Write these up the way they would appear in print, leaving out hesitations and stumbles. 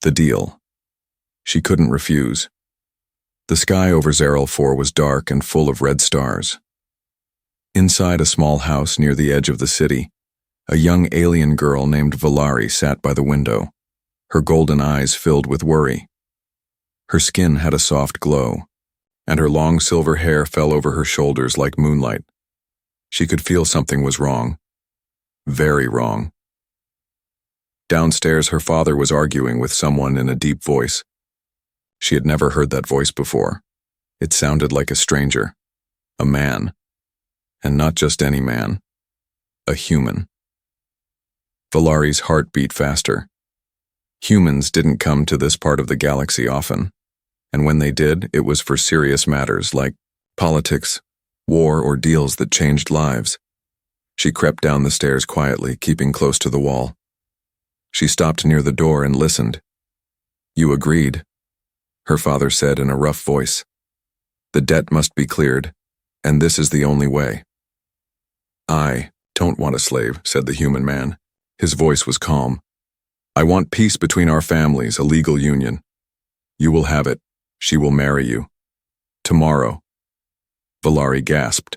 The deal. She couldn't refuse. The sky over Zeral 4 was dark and full of red stars. Inside a small house near the edge of the city, a young alien girl named Valari sat by the window, her golden eyes filled with worry. Her skin had a soft glow, and her long silver hair fell over her shoulders like moonlight. She could feel something was wrong. Very wrong. Downstairs, her father was arguing with someone in a deep voice. She had never heard that voice before. It sounded like a stranger, a man, and not just any man, a human. Valari's heart beat faster. Humans didn't come to this part of the galaxy often, and when they did, it was for serious matters like politics, war, or deals that changed lives. She crept down the stairs quietly, keeping close to the wall. She stopped near the door and listened. "You agreed," her father said in a rough voice. "The debt must be cleared, and this is the only way." "I don't want a slave," said the human man. His voice was calm. "I want peace between our families, a legal union. You will have it. She will marry you. Tomorrow." Valari gasped.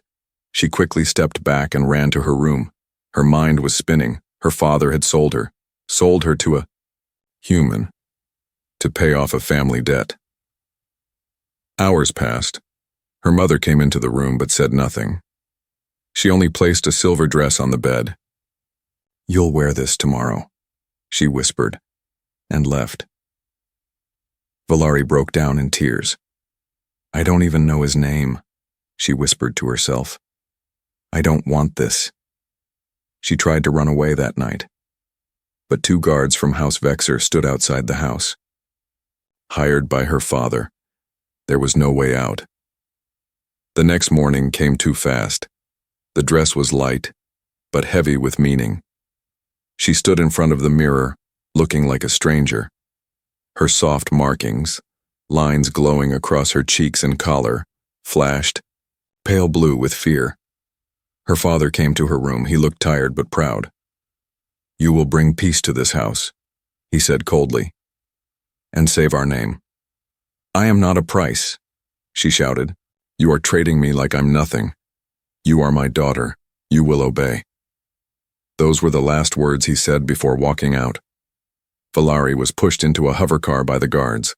She quickly stepped back and ran to her room. Her mind was spinning. Her father had sold her to a human, to pay off a family debt. Hours passed. Her mother came into the room but said nothing. She only placed a silver dress on the bed. "You'll wear this tomorrow," she whispered, and left. Valari broke down in tears. "I don't even know his name," she whispered to herself. "I don't want this." She tried to run away that night, but 2 guards from House Vexer stood outside the house. Hired by her father, there was no way out. The next morning came too fast. The dress was light, but heavy with meaning. She stood in front of the mirror, looking like a stranger. Her soft markings, lines glowing across her cheeks and collar, flashed, pale blue with fear. Her father came to her room. He looked tired but proud. "You will bring peace to this house," he said coldly, "and save our name." "I am not a price," she shouted. "You are trading me like I'm nothing. You are my daughter. You will obey." Those were the last words he said before walking out. Valari was pushed into a hovercar by the guards.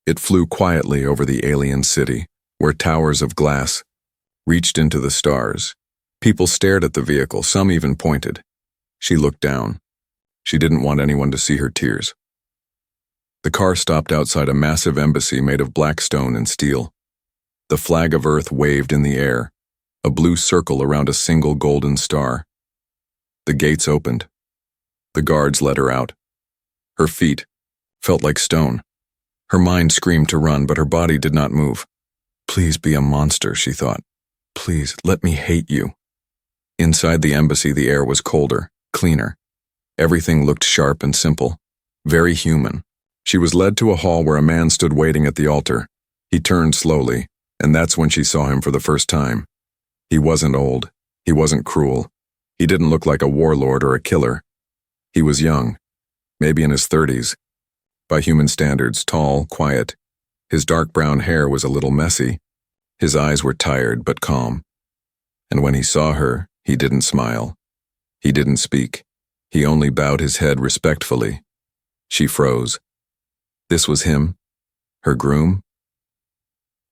It flew quietly over the alien city, where towers of glass reached into the stars. People stared at the vehicle, some even pointed. She looked down. She didn't want anyone to see her tears. The car stopped outside a massive embassy made of black stone and steel. The flag of Earth waved in the air, a blue circle around a single golden star. The gates opened. The guards let her out. Her feet felt like stone. Her mind screamed to run, but her body did not move. "Please be a monster," she thought. "Please, let me hate you." Inside the embassy, the air was colder, cleaner. Everything looked sharp and simple, very human. She was led to a hall where a man stood waiting at the altar. He turned slowly, and that's when she saw him for the first time. He wasn't old. He wasn't cruel. He didn't look like a warlord or a killer. He was young, maybe in his 30s. By human standards, tall, quiet. His dark brown hair was a little messy. His eyes were tired but calm. And when he saw her, he didn't smile. He didn't speak. He only bowed his head respectfully. She froze. This was him? Her groom?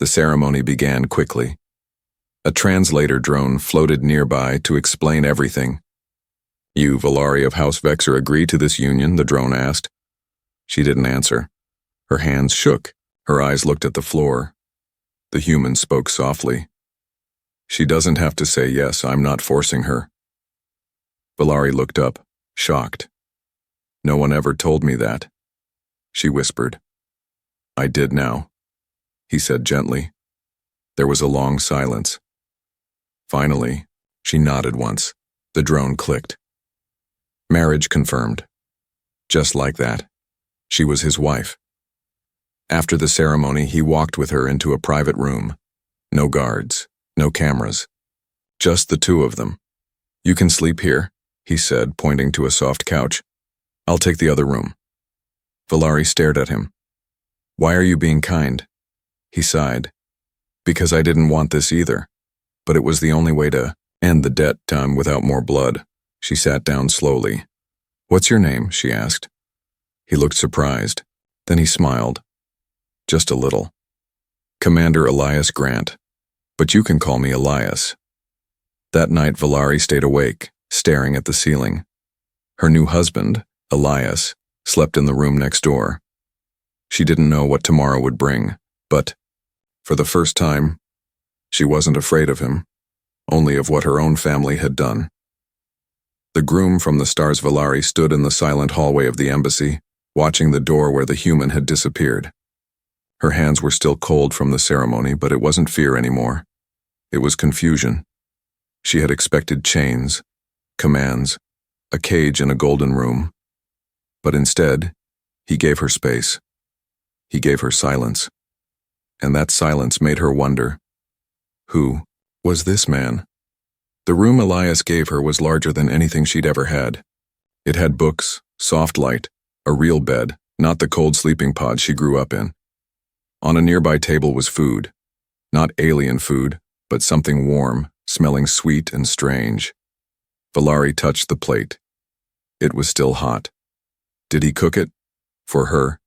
The ceremony began quickly. A translator drone floated nearby to explain everything. "You, Valari of House Vexer, agree to this union?" the drone asked. She didn't answer. Her hands shook. Her eyes looked at the floor. The human spoke softly. "She doesn't have to say yes. I'm not forcing her." Valari looked up, shocked. "No one ever told me that," she whispered. "I did now," he said gently. There was a long silence. Finally, she nodded once. The drone clicked. Marriage confirmed. Just like that. She was his wife. After the ceremony, he walked with her into a private room. No guards, no cameras. Just the 2 of them. "You can sleep here," he said, pointing to a soft couch. "I'll take the other room." Valari stared at him. Why are you being kind? He sighed. Because I didn't want this either. But it was the only way to end the debt time without more blood. She sat down slowly. What's your name? She asked. He looked surprised. Then he smiled. Just a little. Commander Elias Grant. But you can call me Elias. That night Valari stayed awake, staring at the ceiling. Her new husband, Elias, slept in the room next door. She didn't know what tomorrow would bring, but, for the first time, she wasn't afraid of him, only of what her own family had done. The groom from the Stars Valari stood in the silent hallway of the embassy, watching the door where the human had disappeared. Her hands were still cold from the ceremony, but it wasn't fear anymore. It was confusion. She had expected chains, commands, a cage in a golden room. But instead, he gave her space. He gave her silence. And that silence made her wonder, who was this man? The room Elias gave her was larger than anything she'd ever had. It had books, soft light, a real bed, not the cold sleeping pod she grew up in. On a nearby table was food. Not alien food, but something warm, smelling sweet and strange. Valari touched the plate. It was still hot. Did he cook it? For her?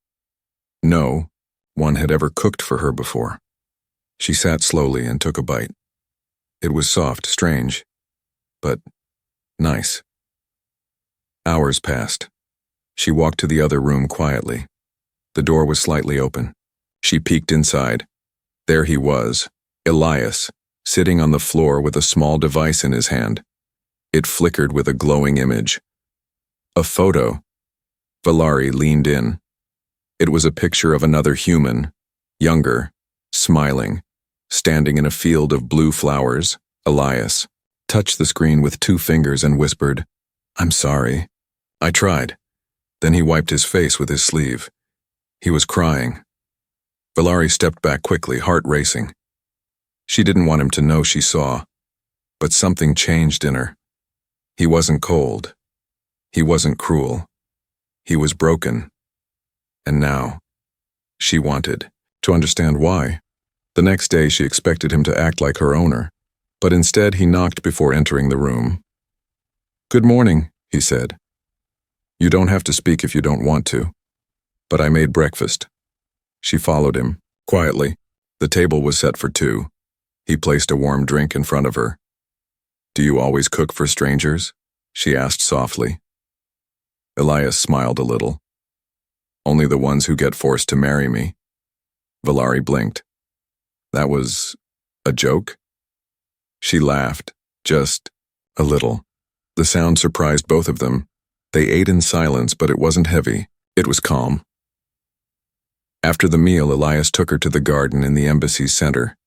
No, one had ever cooked for her before. She sat slowly and took a bite. It was soft, strange, but nice. Hours passed. She walked to the other room quietly. The door was slightly open. She peeked inside. There he was, Elias, sitting on the floor with a small device in his hand. It flickered with a glowing image. A photo. Valari leaned in. It was a picture of another human, younger, smiling, standing in a field of blue flowers. Elias touched the screen with 2 fingers and whispered, "I'm sorry. I tried." Then he wiped his face with his sleeve. He was crying. Valari stepped back quickly, heart racing. She didn't want him to know she saw, but something changed in her. He wasn't cold. He wasn't cruel. He was broken. And now, she wanted to understand why. The next day she expected him to act like her owner, but instead he knocked before entering the room. "Good morning," he said. "You don't have to speak if you don't want to, but I made breakfast." She followed him, quietly. The table was set for 2. He placed a warm drink in front of her. "Do you always cook for strangers?" she asked softly. Elias smiled a little. "Only the ones who get forced to marry me." Valari blinked. "That was a joke?" She laughed, just a little. The sound surprised both of them. They ate in silence, but it wasn't heavy. It was calm. After the meal, Elias took her to the garden in the embassy's center.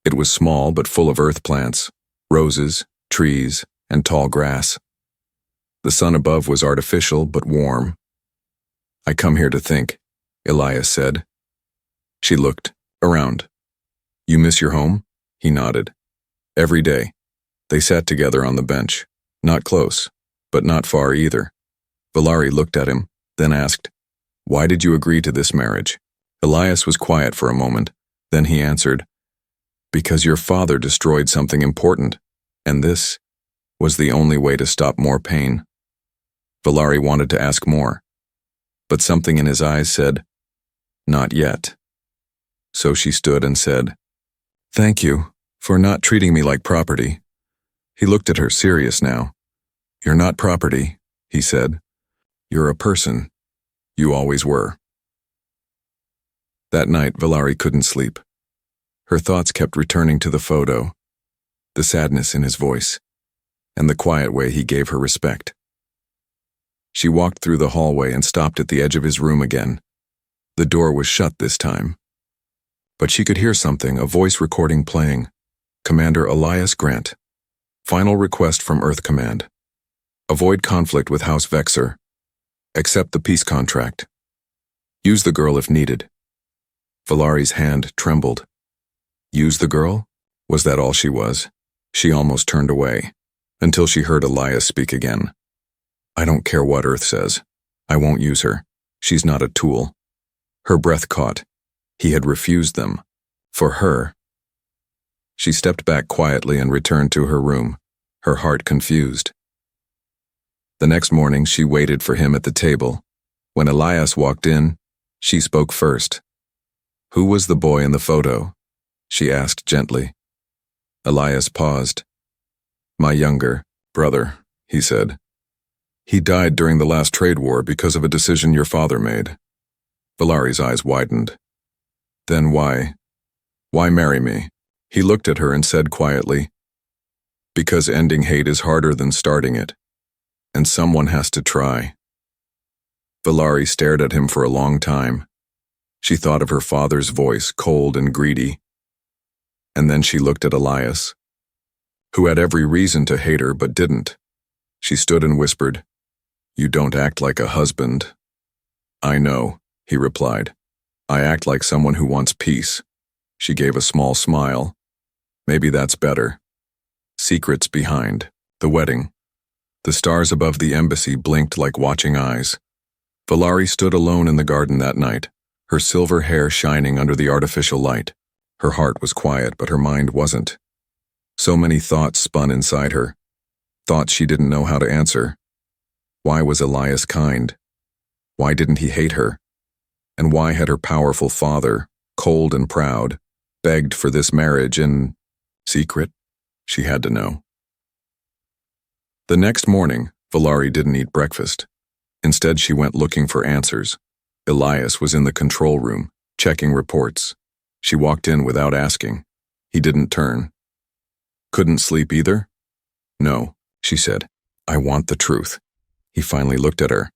It was small but full of earth plants, roses, trees, and tall grass. The sun above was artificial but warm. "I come here to think," Elias said. She looked around. "You miss your home?" He nodded. "Every day." They sat together on the bench, not close, but not far either. Valari looked at him, then asked, "Why did you agree to this marriage?" Elias was quiet for a moment. Then he answered, "Because your father destroyed something important, and this was the only way to stop more pain." Valari wanted to ask more, but something in his eyes said, "Not yet." So she stood and said, "Thank you for not treating me like property." He looked at her, serious now. "You're not property," he said. "You're a person. You always were." That night, Valari couldn't sleep. Her thoughts kept returning to the photo, the sadness in his voice, and the quiet way he gave her respect. She walked through the hallway and stopped at the edge of his room again. The door was shut this time. But she could hear something, a voice recording playing. "Commander Elias Grant. Final request from Earth Command. Avoid conflict with House Vexer. Accept the peace contract. Use the girl if needed." Valari's hand trembled. Use the girl? Was that all she was? She almost turned away, until she heard Elias speak again. "I don't care what Earth says. I won't use her," She's not a tool. Her breath caught. He had refused them. For her. She stepped back quietly and returned to her room, her heart confused. The next morning she waited for him at the table. When Elias walked in, she spoke first. "Who was the boy in the photo?" she asked gently. Elias paused. "My younger brother," he said. "He died during the last trade war because of a decision your father made." Valari's eyes widened. "Then why marry me?" He looked at her and said quietly, "Because ending hate is harder than starting it, and someone has to try." Valari stared at him for a long time. She thought of her father's voice, cold and greedy. And then she looked at Elias, who had every reason to hate her but didn't. She stood and whispered, "You don't act like a husband." "I know," he replied. "I act like someone who wants peace." She gave a small smile. "Maybe that's better." Secrets behind. The wedding. The stars above the embassy blinked like watching eyes. Valari stood alone in the garden that night, her silver hair shining under the artificial light. Her heart was quiet, but her mind wasn't. So many thoughts spun inside her. Thoughts she didn't know how to answer. Why was Elias kind? Why didn't he hate her? And why had her powerful father, cold and proud, begged for this marriage in secret? She had to know. The next morning, Valari didn't eat breakfast. Instead, she went looking for answers. Elias was in the control room, checking reports. She walked in without asking. He didn't turn. "Couldn't sleep either?" "No," she said. "I want the truth." He finally looked at her.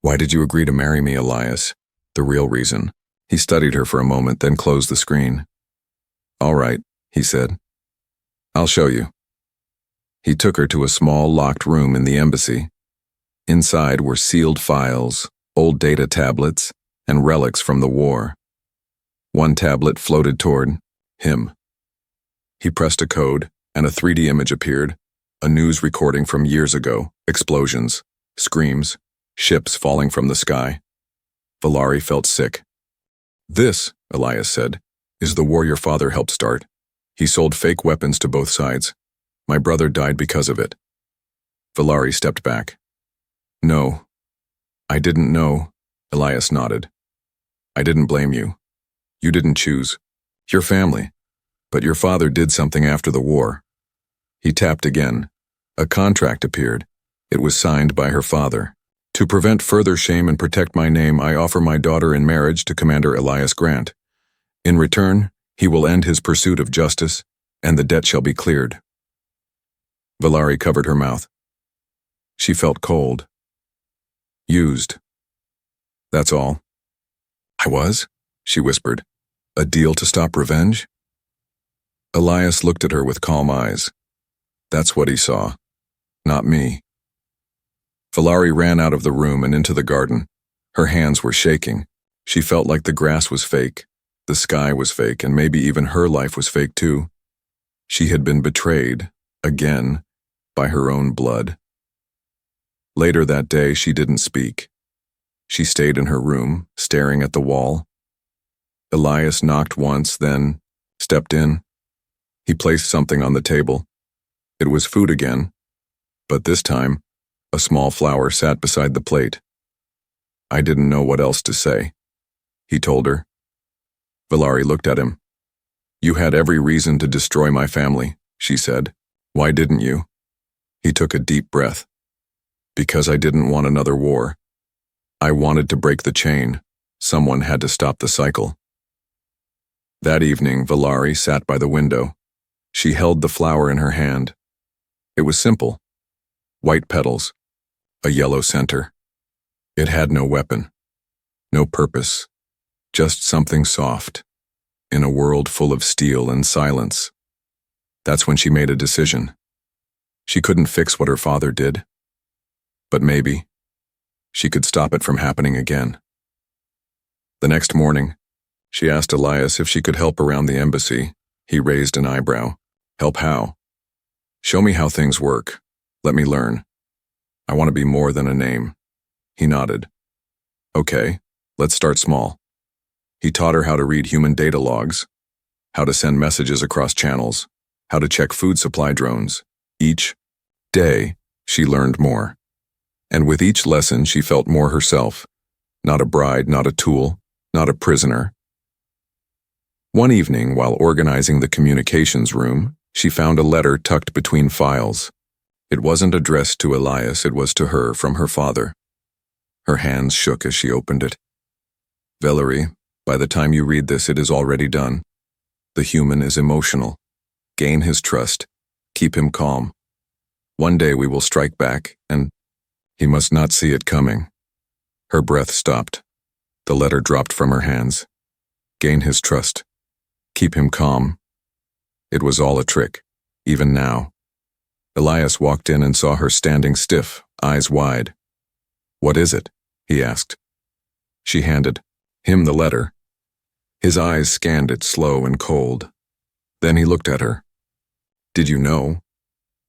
"Why did you agree to marry me, Elias?" "The real reason." He studied her for a moment, then closed the screen. "All right," he said. "I'll show you." He took her to a small, locked room in the embassy. Inside were sealed files, old data tablets, and relics from the war. One tablet floated toward him. He pressed a code, and a 3D image appeared, a news recording from years ago, explosions, screams, ships falling from the sky. Valari felt sick. "This," Elias said, "is the war your father helped start. He sold fake weapons to both sides. My brother died because of it." Valari stepped back. "No, I didn't know," Elias nodded. "I didn't blame you. You didn't choose. Your family. But your father did something after the war." He tapped again. A contract appeared. It was signed by her father. "To prevent further shame and protect my name, I offer my daughter in marriage to Commander Elias Grant. In return, he will end his pursuit of justice, and the debt shall be cleared." Valari covered her mouth. She felt cold. "Used. That's all." "I was?" she whispered. "A deal to stop revenge?" Elias looked at her with calm eyes. That's what he saw. Not me. Valari ran out of the room and into the garden. Her hands were shaking. She felt like the grass was fake, the sky was fake, and maybe even her life was fake too. She had been betrayed, again, by her own blood. Later that day, she didn't speak. She stayed in her room, staring at the wall. Elias knocked once, then stepped in. He placed something on the table. It was food again, but this time, a small flower sat beside the plate. "I didn't know what else to say," he told her. Valari looked at him. "You had every reason to destroy my family," she said. "Why didn't you?" He took a deep breath. "Because I didn't want another war. I wanted to break the chain. Someone had to stop the cycle." That evening, Valari sat by the window. She held the flower in her hand. It was simple. White petals. A yellow center. It had no weapon. No purpose. Just something soft. In a world full of steel and silence. That's when she made a decision. She couldn't fix what her father did. But maybe she could stop it from happening again. The next morning, she asked Elias if she could help around the embassy. He raised an eyebrow. "Help how?" "Show me how things work. Let me learn. I want to be more than a name." He nodded. "Okay, Let's start small. He taught her how to read human data logs, how to send messages across channels, how to check food supply drones. Each day, she learned more. And with each lesson, she felt more herself. Not a bride, not a tool, not a prisoner. One evening, while organizing the communications room, she found a letter tucked between files. It wasn't addressed to Elias, it was to her from her father. Her hands shook as she opened it. Valerie, by the time you read this, it is already done. The human is emotional. Gain his trust. Keep him calm. One day we will strike back, and he must not see it coming. Her breath stopped. The letter dropped from her hands. Gain his trust. Keep him calm. It was all a trick, even now. Elias walked in and saw her standing stiff, eyes wide. "What is it?" he asked. She handed him the letter. His eyes scanned it, slow and cold. Then he looked at her. "Did you know?"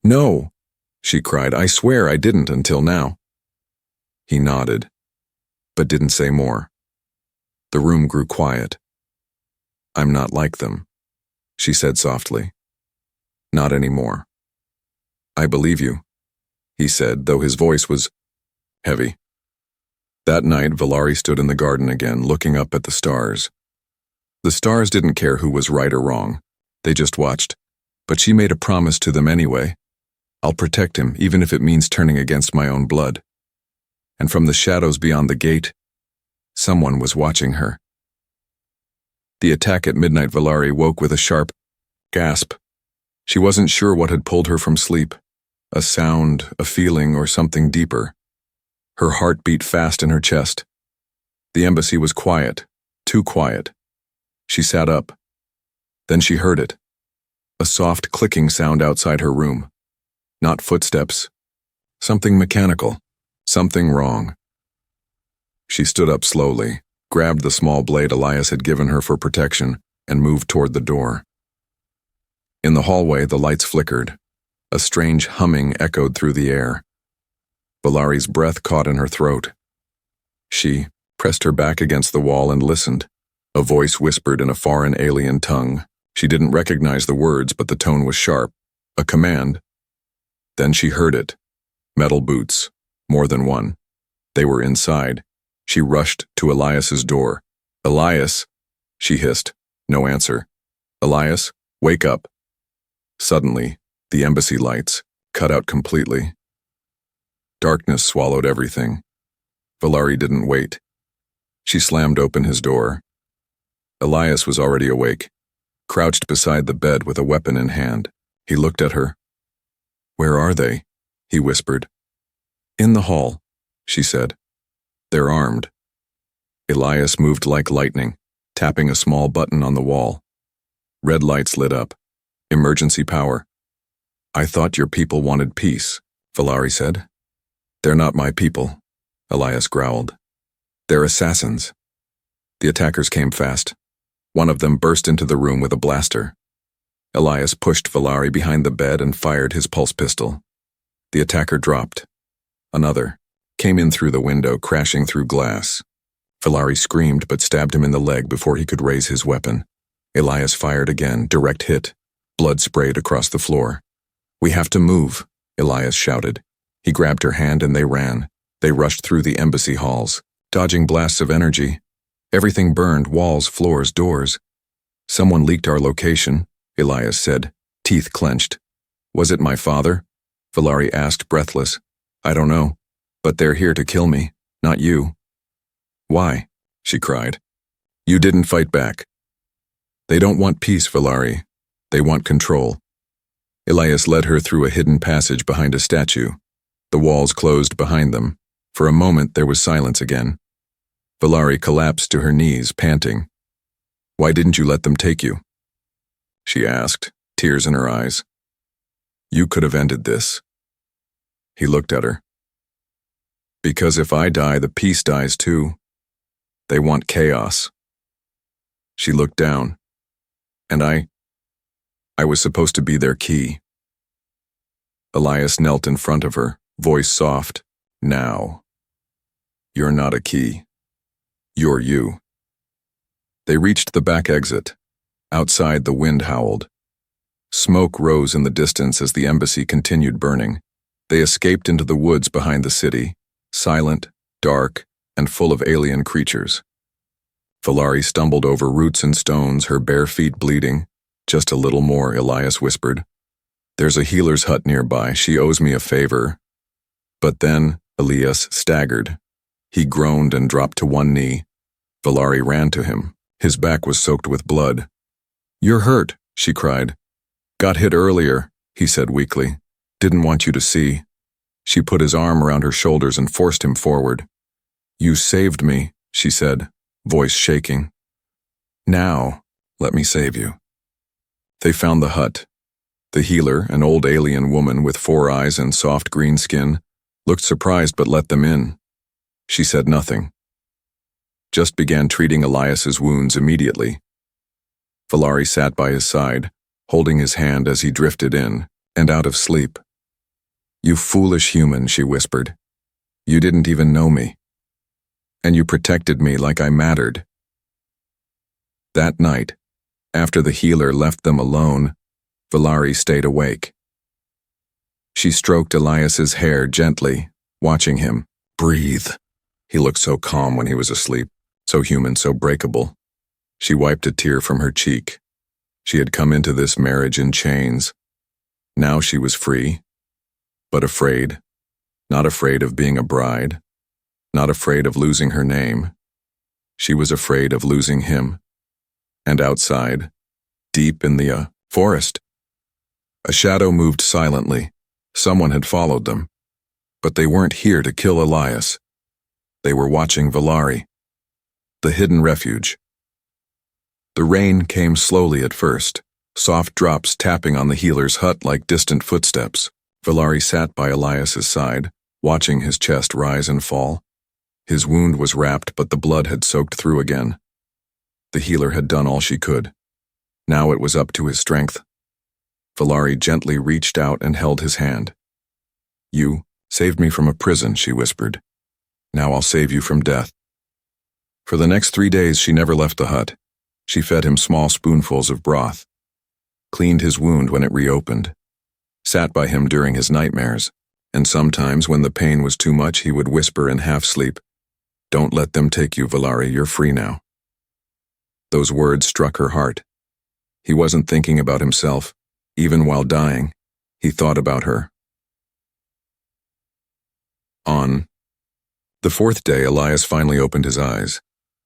"No," she cried. "I swear I didn't until now." He nodded, but didn't say more. The room grew quiet. "I'm not like them," she said softly. "Not anymore." "I believe you," he said, though his voice was heavy. That night, Valerie stood in the garden again, looking up at the stars. The stars didn't care who was right or wrong. They just watched. But she made a promise to them anyway. "I'll protect him, even if it means turning against my own blood." And from the shadows beyond the gate, someone was watching her. The attack at midnight, Valerie woke with a sharp gasp. She wasn't sure what had pulled her from sleep. A sound, a feeling, or something deeper. Her heart beat fast in her chest. The embassy was quiet, too quiet. She sat up. Then she heard it. A soft clicking sound outside her room. Not footsteps. Something mechanical. Something wrong. She stood up slowly, grabbed the small blade Elias had given her for protection, and moved toward the door. In the hallway, the lights flickered. A strange humming echoed through the air. Valarie's breath caught in her throat. She pressed her back against the wall and listened. A voice whispered in a foreign alien tongue. She didn't recognize the words, but the tone was sharp. A command. Then she heard it. Metal boots. More than one. They were inside. She rushed to Elias's door. "Elias," she hissed. No answer. "Elias, wake up." Suddenly, the embassy lights cut out completely. Darkness swallowed everything. Valerie didn't wait. She slammed open his door. Elias was already awake, crouched beside the bed with a weapon in hand. He looked at her. "Where are they?" he whispered. "In the hall," she said. "They're armed." Elias moved like lightning, tapping a small button on the wall. Red lights lit up. Emergency power. "I thought your people wanted peace," Valerie said. "They're not my people," Elias growled. "They're assassins." The attackers came fast. One of them burst into the room with a blaster. Elias pushed Valerie behind the bed and fired his pulse pistol. The attacker dropped. Another came in through the window, crashing through glass. Valerie screamed but stabbed him in the leg before he could raise his weapon. Elias fired again, direct hit. Blood sprayed across the floor. "We have to move," Elias shouted. He grabbed her hand and they ran. They rushed through the embassy halls, dodging blasts of energy. Everything burned, walls, floors, doors. "Someone leaked our location," Elias said, teeth clenched. "Was it my father?" Valerie asked, breathless. "I don't know, but they're here to kill me, not you." "Why?" she cried. "You didn't fight back." "They don't want peace, Valerie. They want control." Elias led her through a hidden passage behind a statue. The walls closed behind them. For a moment, there was silence again. Valerie collapsed to her knees, panting. "Why didn't you let them take you?" she asked, tears in her eyes. "You could have ended this." He looked at her. "Because if I die, the peace dies too. They want chaos." She looked down. "And I was supposed to be their key." Elias knelt in front of her, voice soft. "Now. You're not a key. You're you. They reached the back exit. Outside, the wind howled. Smoke rose in the distance as the embassy continued burning. They escaped into the woods behind the city, silent, dark, and full of alien creatures. Valari stumbled over roots and stones, her bare feet bleeding. Just a little more, Elias whispered. There's a healer's hut nearby. She owes me a favor. But then, Elias staggered. He groaned and dropped to one knee. Valari ran to him. His back was soaked with blood. You're hurt, she cried. Got hit earlier, he said weakly. Didn't want you to see. She put his arm around her shoulders and forced him forward. You saved me, she said, voice shaking. Now, let me save you. They found the hut. The healer, an old alien woman with 4 eyes and soft green skin, looked surprised but let them in. She said nothing. Just began treating Elias's wounds immediately. Valari sat by his side, holding his hand as he drifted in and out of sleep. You foolish human, she whispered. You didn't even know me. And you protected me like I mattered. That night, after the healer left them alone, Valari stayed awake. She stroked Elias's hair gently, watching him. Breathe. He looked so calm when he was asleep, so human, so breakable. She wiped a tear from her cheek. She had come into this marriage in chains. Now she was free, but afraid. Not afraid of being a bride. Not afraid of losing her name. She was afraid of losing him. And outside, deep in the forest, a shadow moved silently. Someone had followed them. But they weren't here to kill Elias. They were watching Valari. The hidden refuge. The rain came slowly at first, soft drops tapping on the healer's hut like distant footsteps. Valari sat by Elias's side, watching his chest rise and fall. His wound was wrapped, but the blood had soaked through again. The healer had done all she could. Now it was up to his strength. Valari gently reached out and held his hand. You saved me from a prison, she whispered. Now I'll save you from death. For the next 3 days she never left the hut. She fed him small spoonfuls of broth, cleaned his wound when it reopened, sat by him during his nightmares, and sometimes when the pain was too much he would whisper in half-sleep, Don't let them take you, Valari, you're free now. Those words struck her heart. He wasn't thinking about himself. Even while dying, he thought about her. On the 4th day, Elias finally opened his eyes.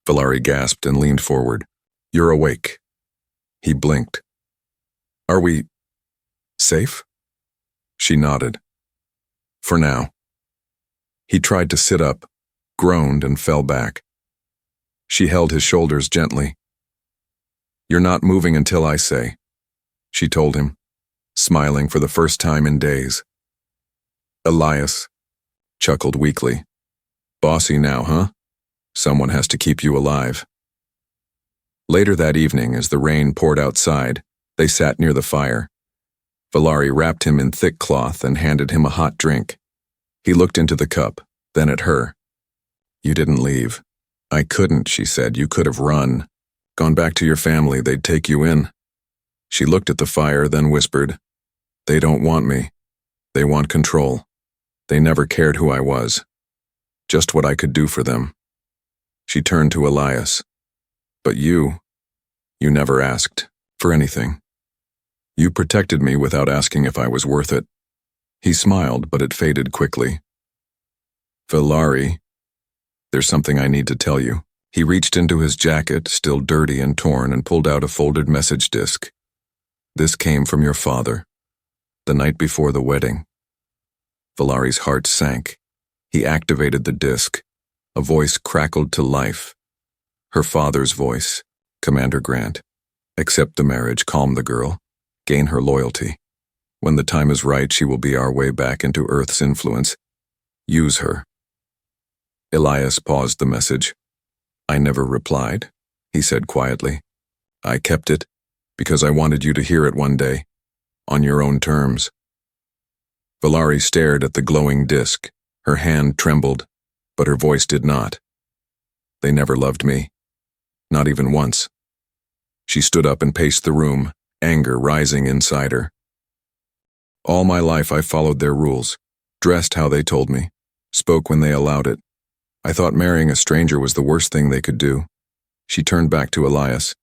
Valari gasped and leaned forward. You're awake. He blinked. Are we safe? She nodded. For now. He tried to sit up, groaned and fell back. She held his shoulders gently. You're not moving until I say, she told him, smiling for the first time in days. Elias chuckled weakly. Bossy now, huh? Someone has to keep you alive. Later that evening, as the rain poured outside, they sat near the fire. Valari wrapped him in thick cloth and handed him a hot drink. He looked into the cup, then at her. You didn't leave. I couldn't, she said. You could have run. Gone back to your family, they'd take you in. She looked at the fire, then whispered, They don't want me. They want control. They never cared who I was. Just what I could do for them. She turned to Elias. But you never asked for anything. You protected me without asking if I was worth it. He smiled, but it faded quickly. Valari, there's something I need to tell you. He reached into his jacket, still dirty and torn, and pulled out a folded message disc. This came from your father, the night before the wedding. Valari's heart sank. He activated the disc. A voice crackled to life. Her father's voice, Commander Grant. Accept the marriage, calm the girl, gain her loyalty. When the time is right, she will be our way back into Earth's influence. Use her. Elias paused the message. I never replied, he said quietly. I kept it because I wanted you to hear it one day, on your own terms. Valari stared at the glowing disc. Her hand trembled, but her voice did not. They never loved me. Not even once. She stood up and paced the room, anger rising inside her. All my life I followed their rules, dressed how they told me, spoke when they allowed it. I thought marrying a stranger was the worst thing they could do. She turned back to Elias.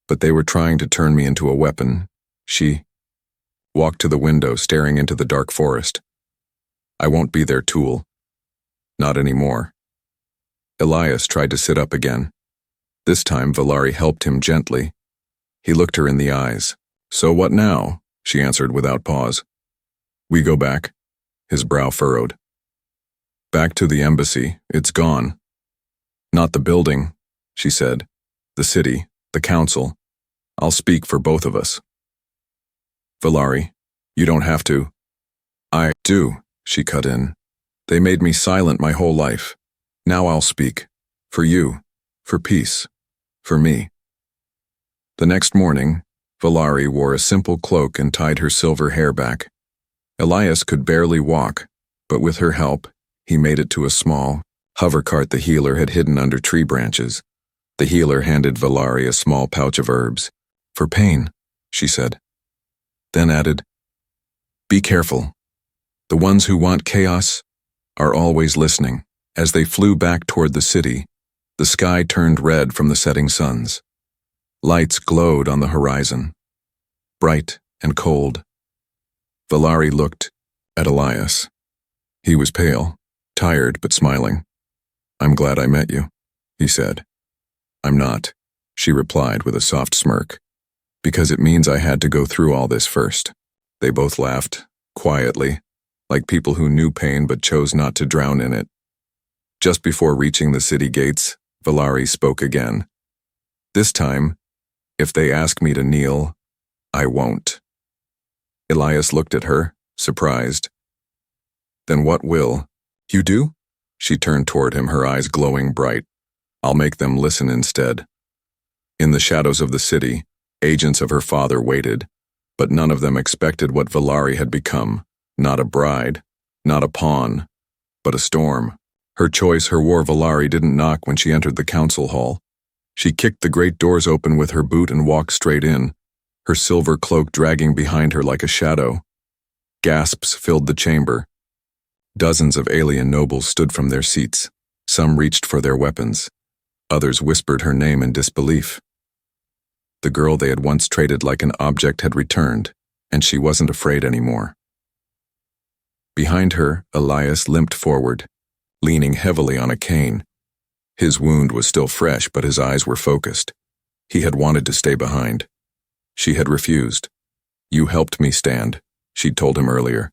But they were trying to turn me into a weapon. She walked to the window, staring into the dark forest. I won't be their tool. Not anymore. Elias tried to sit up again. This time Valari helped him gently. He looked her in the eyes. So what now? She answered without pause. We go back. His brow furrowed. Back to the embassy. It's gone. Not the building, she said. The city, the council. I'll speak for both of us. Valari, you don't have to. I do, she cut in. They made me silent my whole life. Now I'll speak. For you. For peace. For me. The next morning, Valari wore a simple cloak and tied her silver hair back. Elias could barely walk, but with her help, he made it to a small hover cart the healer had hidden under tree branches. The healer handed Valari a small pouch of herbs. For pain, she said. Then added, be careful. The ones who want chaos are always listening. As they flew back toward the city, the sky turned red from the setting suns. Lights glowed on the horizon, bright and cold. Valari looked at Elias. He was pale, tired but smiling. I'm glad I met you, he said. I'm not, she replied with a soft smirk, because it means I had to go through all this first. They both laughed, quietly, like people who knew pain but chose not to drown in it. Just before reaching the city gates, Valari spoke again. This time, if they ask me to kneel, I won't. Elias looked at her, surprised. Then what will? You do? She turned toward him, her eyes glowing bright. I'll make them listen instead. In the shadows of the city, agents of her father waited, but none of them expected what Valari had become. Not a bride, not a pawn, but a storm. Her choice, her war. Valari didn't knock when she entered the council hall. She kicked the great doors open with her boot and walked straight in, her silver cloak dragging behind her like a shadow. Gasps filled the chamber. Dozens of alien nobles stood from their seats. Some reached for their weapons. Others whispered her name in disbelief. The girl they had once treated like an object had returned, and she wasn't afraid anymore. Behind her, Elias limped forward, leaning heavily on a cane. His wound was still fresh, but his eyes were focused. He had wanted to stay behind. She had refused. You helped me stand, she'd told him earlier.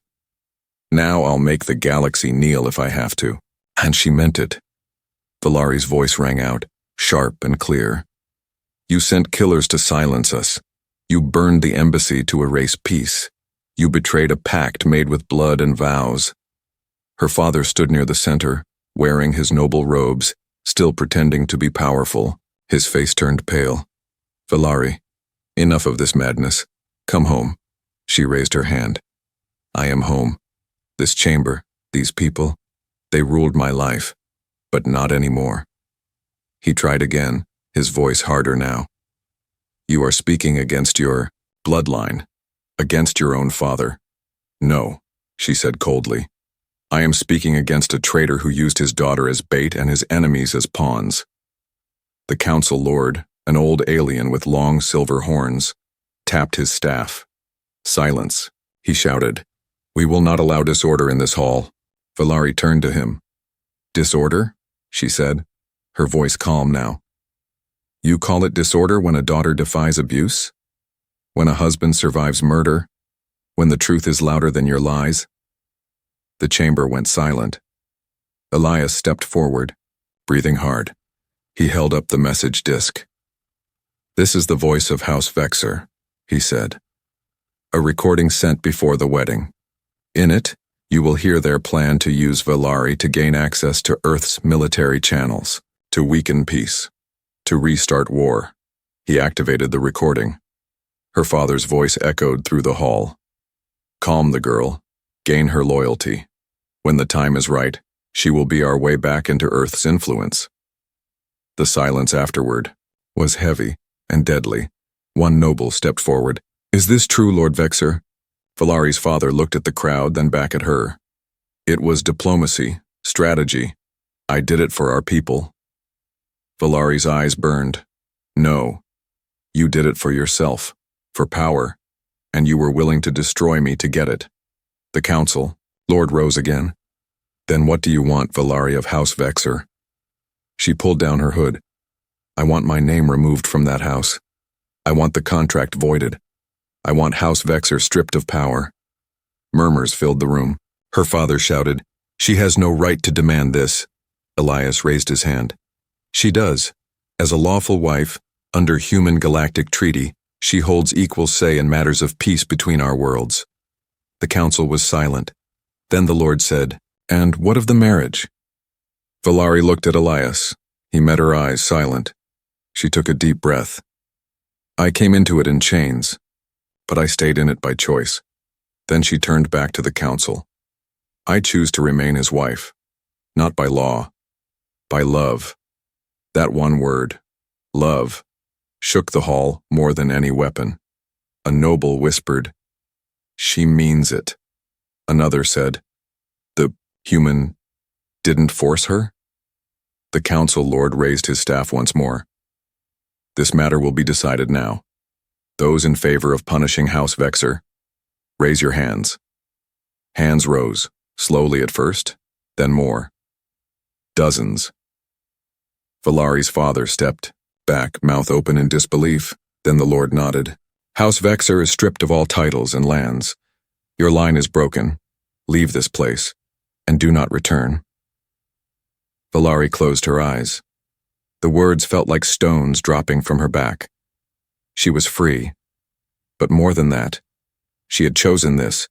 Now I'll make the galaxy kneel if I have to. And she meant it. Valari's voice rang out, sharp and clear. You sent killers to silence us. You burned the embassy to erase peace. You betrayed a pact made with blood and vows. Her father stood near the center, wearing his noble robes, still pretending to be powerful. His face turned pale. Valari, enough of this madness. Come home. She raised her hand. I am home. This chamber, these people, they ruled my life, but not anymore. He tried again, his voice harder now. You are speaking against your bloodline, against your own father. No, she said coldly. I am speaking against a traitor who used his daughter as bait and his enemies as pawns. The council lord, an old alien with long silver horns, tapped his staff. Silence, he shouted. We will not allow disorder in this hall. Valari turned to him. Disorder? She said, her voice calm now. You call it disorder when a daughter defies abuse? When a husband survives murder? When the truth is louder than your lies? The chamber went silent. Elias stepped forward, breathing hard. He held up the message disc. This is the voice of House Vexer, he said. A recording sent before the wedding. In it, you will hear their plan to use Valari to gain access to Earth's military channels, to weaken peace, to restart war. He activated the recording. Her father's voice echoed through the hall. Calm the girl, gain her loyalty. When the time is right, she will be our way back into Earth's influence. The silence afterward was heavy and deadly. One noble stepped forward. "Is this true, Lord Vexer?" Valari's father looked at the crowd, then back at her. "It was diplomacy, strategy. I did it for our people." Valari's eyes burned. "No, you did it for yourself, for power, and you were willing to destroy me to get it." The council, Lord rose again. "Then what do you want, Valari of House Vexer?" She pulled down her hood. "I want my name removed from that house. I want the contract voided. I want House Vexer stripped of power." Murmurs filled the room. Her father shouted, "She has no right to demand this." Elias raised his hand. "She does. As a lawful wife, under human galactic treaty, she holds equal say in matters of peace between our worlds." The council was silent. Then the Lord said, "And what of the marriage?" Valari looked at Elias. He met her eyes, silent. She took a deep breath. "I came into it in chains, but I stayed in it by choice." Then she turned back to the council. "I choose to remain his wife, not by law, by love." That one word, love, shook the hall more than any weapon. A noble whispered, "She means it." Another said, "The human didn't force her?" The council lord raised his staff once more. "This matter will be decided now. Those in favor of punishing House Vexer, raise your hands." Hands rose, slowly at first, then more. Dozens. Valari's father stepped back, mouth open in disbelief. Then the Lord nodded. "House Vexer is stripped of all titles and lands. Your line is broken. Leave this place, and do not return." Valari closed her eyes. The words felt like stones dropping from her back. She was free. But more than that, she had chosen this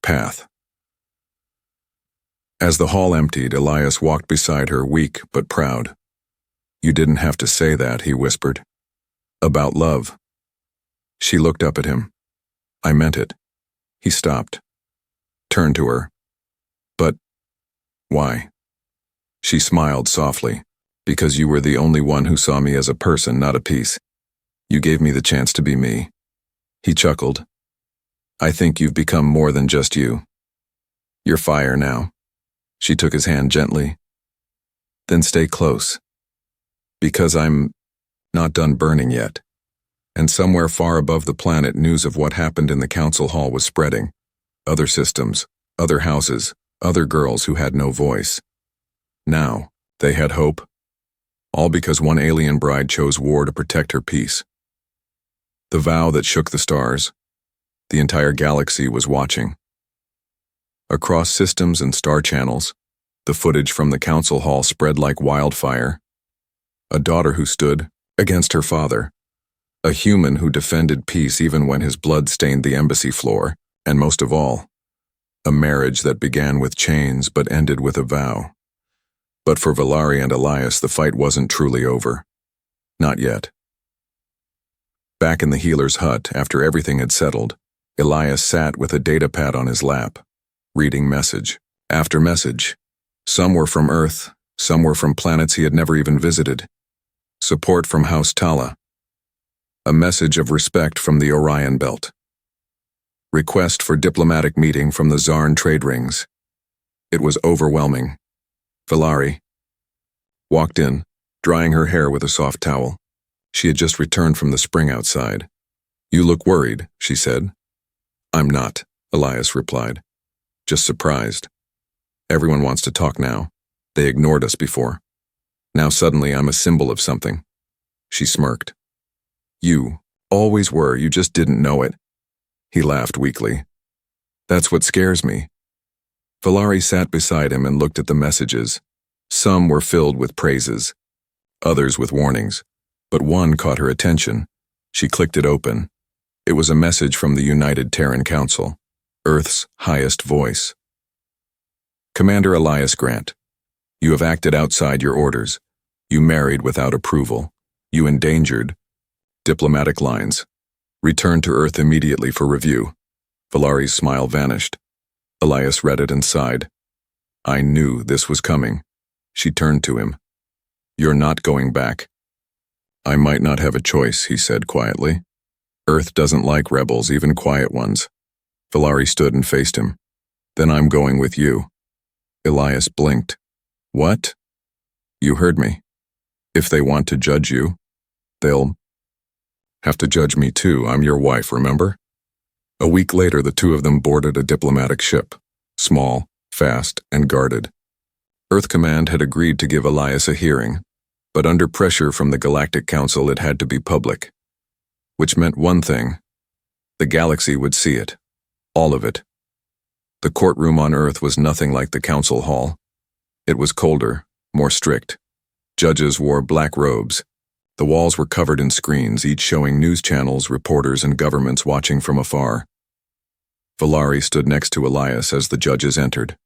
path. As the hall emptied, Elias walked beside her, weak but proud. "You didn't have to say that," he whispered. "About love." She looked up at him. "I meant it." He stopped, turned to her. "But why?" She smiled softly. "Because you were the only one who saw me as a person, not a piece. You gave me the chance to be me." He chuckled. "I think you've become more than just you. You're fire now." She took his hand gently. "Then stay close. Because I'm not done burning yet." And somewhere far above the planet, news of what happened in the council hall was spreading. Other systems, other houses, other girls who had no voice. Now, they had hope. All because one alien bride chose war to protect her peace. The vow that shook the stars. The entire galaxy was watching. Across systems and star channels, the footage from the council hall spread like wildfire. A daughter who stood against her father. A human who defended peace even when his blood stained the embassy floor. And most of all, a marriage that began with chains but ended with a vow. But for Valari and Elias, the fight wasn't truly over. Not yet. Back in the healer's hut, after everything had settled, Elias sat with a datapad on his lap, reading message after message. Some were from Earth, some were from planets he had never even visited. Support from House Tala. A message of respect from the Orion Belt. Request for diplomatic meeting from the Zarn trade rings. It was overwhelming. Valari walked in, drying her hair with a soft towel. She had just returned from the spring outside. "You look worried," she said. "I'm not," Elias replied. "Just surprised. Everyone wants to talk now. They ignored us before. Now suddenly I'm a symbol of something." She smirked. "You always were, you just didn't know it." He laughed weakly. "That's what scares me." Valari sat beside him and looked at the messages. Some were filled with praises, others with warnings, but one caught her attention. She clicked it open. It was a message from the United Terran Council, Earth's highest voice. "Commander Elias Grant, you have acted outside your orders. You married without approval. You endangered diplomatic lines. Return to Earth immediately for review." Valari's smile vanished. Elias read it and sighed. "I knew this was coming." She turned to him. You're not going back. I might not have a choice, he said quietly. Earth doesn't like rebels, even quiet ones. Valari stood and faced him. Then I'm going with you. Elias blinked. What? You heard me. If they want to judge you, they'll have to judge me too. I'm your wife, remember? A week later, the two of them boarded a diplomatic ship, small, fast, and guarded. Earth Command had agreed to give Elias a hearing, but under pressure from the Galactic Council it had to be public. Which meant one thing: the galaxy would see it. All of it. The courtroom on Earth was nothing like the council hall. It was colder, more strict. Judges wore black robes. The walls were covered in screens, each showing news channels, reporters, and governments watching from afar. Valari stood next to Elias as the judges entered.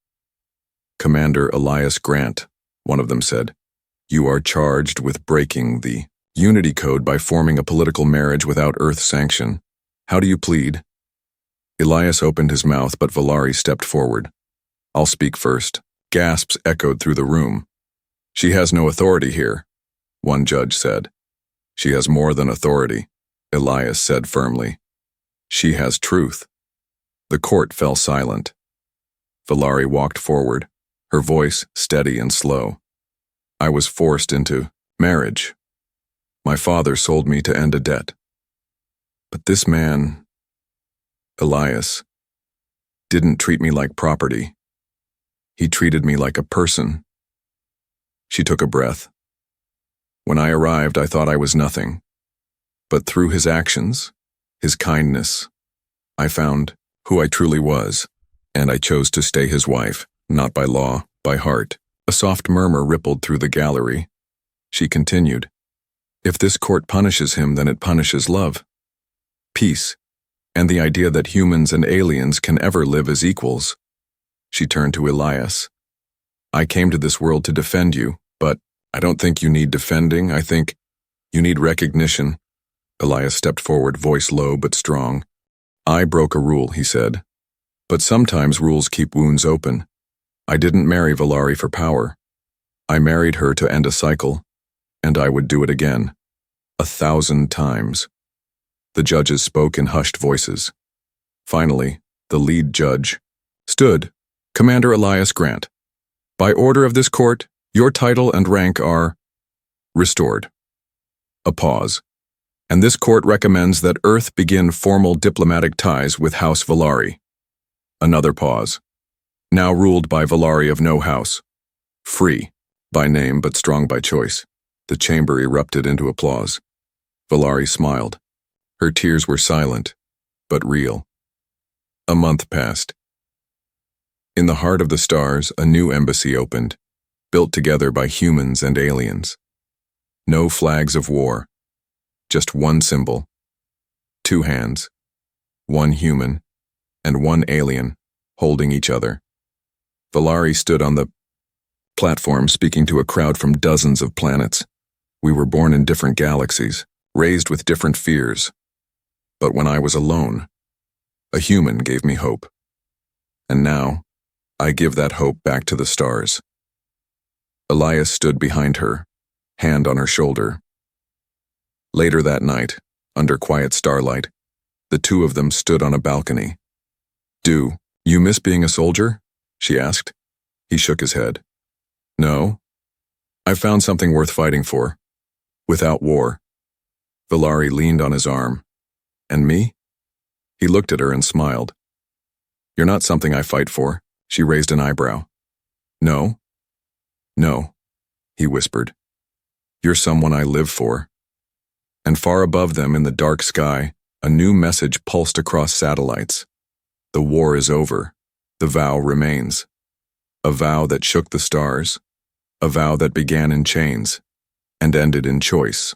Commander Elias Grant, one of them said, you are charged with breaking the Unity Code by forming a political marriage without Earth sanction. How do you plead? Elias opened his mouth, but Valari stepped forward. I'll speak first. Gasps echoed through the room. She has no authority here, one judge said. She has more than authority, Elias said firmly. She has truth. The court fell silent. Valari walked forward, her voice steady and slow. I was forced into marriage. My father sold me to end a debt. But this man, Elias, didn't treat me like property. He treated me like a person. She took a breath. When I arrived, I thought I was nothing. But through his actions, his kindness, I found who I truly was, and I chose to stay his wife, not by law, by heart. A soft murmur rippled through the gallery. She continued, if this court punishes him, then it punishes love, peace, and the idea that humans and aliens can ever live as equals. She turned to Elias. I came to this world to defend you, but I don't think you need defending. I think you need recognition. Elias stepped forward, voice low but strong. I broke a rule, he said. But sometimes rules keep wounds open. I didn't marry Valari for power. I married her to end a cycle, and I would do it again. 1,000 times. The judges spoke in hushed voices. Finally, the lead judge stood. Commander Elias Grant, by order of this court, your title and rank are restored. A pause. And this court recommends that Earth begin formal diplomatic ties with House Valari. Another pause. Now ruled by Valari of no house. Free, by name but strong by choice. The chamber erupted into applause. Valari smiled. Her tears were silent, but real. A month passed. In the heart of the stars, a new embassy opened, built together by humans and aliens. No flags of war, just one symbol, 2 hands, one human, and one alien, holding each other. Valari stood on the platform speaking to a crowd from dozens of planets. We were born in different galaxies, raised with different fears. But when I was alone, a human gave me hope. And now, I give that hope back to the stars. Elias stood behind her, hand on her shoulder. Later that night, under quiet starlight, the two of them stood on a balcony. Do you miss being a soldier? She asked. He shook his head. No. I found something worth fighting for. Without war. Valari leaned on his arm. And me? He looked at her and smiled. You're not something I fight for. She raised an eyebrow. No? No, he whispered. You're someone I live for. And far above them in the dark sky, a new message pulsed across satellites. The war is over. The vow remains. A vow that shook the stars. A vow that began in chains and ended in choice.